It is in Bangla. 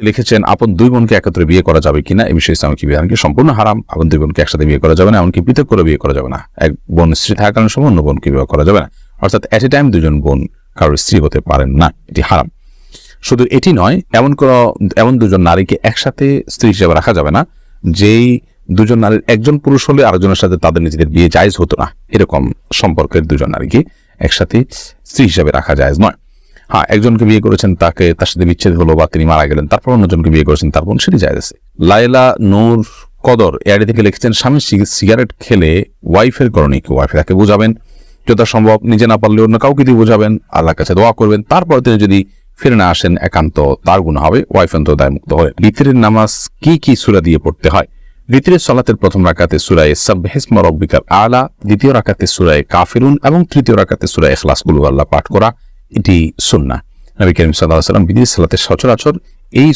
লিখেছেন আপন দুই বোনকে একত্রে বিয়ে করা যাবে কিনা, এই বিষয়ে ইসলামিক বিধান কি সম্পূর্ণ হারাম। আপন দুই বোনকে একসাথে বিয়ে করা যাবে না, এমনকি পৃথক করে বিয়ে করা যাবে না। এক বোন স্ত্রী থাকাকালীন সময় অন্য বোনকে বিয়ে করা যাবে না, অর্থাৎ এট এ টাইম দুজন বোন কারোর স্ত্রী হতে পারেন না, এটি হারাম। শুধু এটি নয়, এমন দুজন নারীকে একসাথে স্ত্রী হিসেবে রাখা যাবে না যেই দুজন নারীর একজন পুরুষ হলে আরেকজনের সাথে তাদের নিজেদের বিয়ে জায়েজ হতো না, এরকম সম্পর্কের দুজন নারীকে একসাথে স্ত্রী হিসেবে রাখা জায়েজ নয়। হ্যাঁ, একজনকে বিয়ে করেছেন, তার সাথে বিচ্ছেদ হলো বা তিনি মারা গেলেন, তারপর অন্যজনকে বিয়ে করেছেন, তারপর সেটি জায়েজ আছে। লাইলা নূর কদর এআইডি থেকে লিখেছেন স্বামী সিগারেট খেলে ওয়াইফের করণীয় কি, ওয়াইফ তাকে বোঝাবেন, যথাসম্ভব নিজে না পারলে অন্য কাউকে দিয়ে বোঝাবেন, আল্লাহর কাছে দোয়া করবেন, তারপর তিনি যদি ফিরে না আসেন একান্ত তার গুনাহ হবে, ওয়াইফ অন্তত দায়মুক্ত হয়। বিতরের নামাজ কি কি সূরা দিয়ে পড়তে হয়? বিতরের সালাতের প্রথম রাকাতে সূরা সাব্বিহিসমা রাব্বিকাল আলা, দ্বিতীয় রাকাতে সূরা কাফিরুন এবং তৃতীয় রাকাতে সূরা ইখলাস কুল হুয়াল্লাহ পাঠ করা, এটি সুন্নাহ। নবী করিম সাল্লাল্লাহু আলাইহি ওয়াসাল্লাম বিতরের সালাতে সচরাচর এই